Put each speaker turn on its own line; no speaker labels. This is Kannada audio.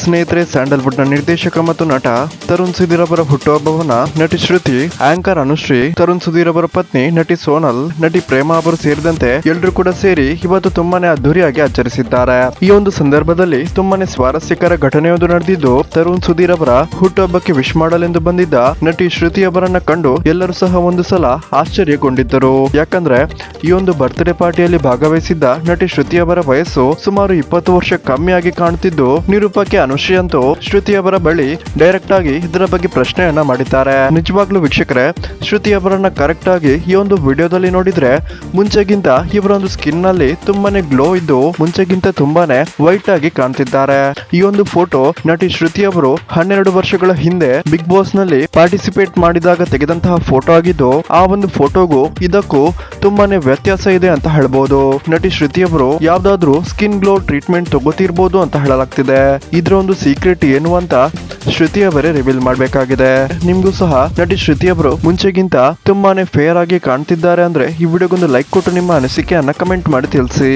ಸ್ನೇಹಿತರೆ, ಸ್ಯಾಂಡಲ್ವುಡ್ ನ ನಿರ್ದೇಶಕ ಮತ್ತು ನಟ ತರುಣ್ ಸುಧೀರ್ ಅವರ ಹುಟ್ಟುಹಬ್ಬವನ್ನ ನಟಿ ಶ್ರುತಿ, ಆಂಕರ್ ಅನುಶ್ರೀ, ತರುಣ್ ಸುಧೀರ್ ಅವರ ಪತ್ನಿ ನಟಿ ಸೋನಲ್, ನಟಿ ಪ್ರೇಮಾ ಅವರು ಸೇರಿದಂತೆ ಎಲ್ಲರೂ ಕೂಡ ಸೇರಿ ಇವತ್ತು ತುಂಬಾನೇ ಅದ್ದೂರಿಯಾಗಿ ಆಚರಿಸಿದ್ದಾರೆ. ಈ ಒಂದು ಸಂದರ್ಭದಲ್ಲಿ ತುಂಬಾನೇ ಸ್ವಾರಸ್ಯಕರ ಘಟನೆಯೊಂದು ನಡೆದಿದ್ದು, ತರುಣ್ ಸುಧೀರ್ ಅವರ ಹುಟ್ಟುಹಬ್ಬಕ್ಕೆ ವಿಶ್ ಮಾಡಲೆಂದು ಬಂದಿದ್ದ ನಟಿ ಶ್ರುತಿ ಅವರನ್ನ ಕಂಡು ಎಲ್ಲರೂ ಸಹ ಒಂದು ಸಲ ಆಶ್ಚರ್ಯಗೊಂಡಿದ್ದರು. ಯಾಕಂದ್ರೆ ಈ ಒಂದು ಬರ್ತ್ಡೇ ಪಾರ್ಟಿಯಲ್ಲಿ ಭಾಗವಹಿಸಿದ್ದ ನಟಿ ಶ್ರುತಿ ಅವರ ವಯಸ್ಸು ಸುಮಾರು 20 ವರ್ಷ ಕಮ್ಮಿಯಾಗಿ ಕಾಣುತ್ತಿದ್ದು, ನಿರೂಪಕಿ ಅನುಶ್ರೀ ಅಂತೂ ಶ್ರುತಿ ಅವರ ಬಳಿ ಡೈರೆಕ್ಟ್ ಆಗಿ ಇದರ ಬಗ್ಗೆ ಪ್ರಶ್ನೆಯನ್ನ ಮಾಡಿದ್ದಾರೆ. ನಿಜವಾಗ್ಲೂ ವೀಕ್ಷಕರೇ, ಶ್ರುತಿ ಅವರನ್ನ ಕರೆಕ್ಟ್ ಆಗಿ ಈ ಒಂದು ವಿಡಿಯೋದಲ್ಲಿ ನೋಡಿದ್ರೆ ಮುಂಚೆಗಿಂತ ಇವರ ಒಂದು ಸ್ಕಿನ್ ನಲ್ಲಿ ತುಂಬಾನೇ ಗ್ಲೋ ಇದ್ದು ಮುಂಚೆಗಿಂತ ತುಂಬಾನೇ ವೈಟ್ ಆಗಿ ಕಾಣ್ತಿದ್ದಾರೆ. ಈ ಒಂದು ಫೋಟೋ ನಟಿ ಶ್ರುತಿ ಅವರು 12 ವರ್ಷಗಳ ಹಿಂದೆ ಬಿಗ್ ಬಾಸ್ ನಲ್ಲಿ ಪಾರ್ಟಿಸಿಪೇಟ್ ಮಾಡಿದಾಗ ತೆಗೆದಂತಹ ಫೋಟೋ ಆಗಿದ್ದು, ಆ ಒಂದು ಫೋಟೋಗೂ ಇದಕ್ಕೂ ತುಂಬಾನೇ ವ್ಯತ್ಯಾಸ ಇದೆ ಅಂತ ಹೇಳ್ಬೋದು. ನಟಿ ಶ್ರುತಿ ಅವರು ಯಾವ್ದಾದ್ರು ಸ್ಕಿನ್ ಗ್ಲೋ ಟ್ರೀಟ್ಮೆಂಟ್ ತಗೋತಿರ್ಬೋದು ಅಂತ ಹೇಳಲಾಗ್ತಿದೆ. ಇದ್ರ ಒಂದು ಸೀಕ್ರೆಟ್ ಏನು ಅಂತ ಶ್ರುತಿ ಅವರೇ ರಿವೀಲ್ ಮಾಡಬೇಕಾಗಿದೆ. ನಿಮ್ಗೂ ಸಹ ನಟಿ ಶ್ರುತಿ ಅವರು ಮುಂಚೆಗಿಂತ ತುಂಬಾನೇ ಫೇರ್ ಆಗಿ ಕಾಣ್ತಿದ್ದಾರೆ ಅಂದ್ರೆ ಈ ವಿಡಿಯೋಗೊಂದು ಲೈಕ್ ಕೊಟ್ಟು ನಿಮ್ಮ ಅನಿಸಿಕೆಯನ್ನ ಕಮೆಂಟ್ ಮಾಡಿ ತಿಳಿಸಿ.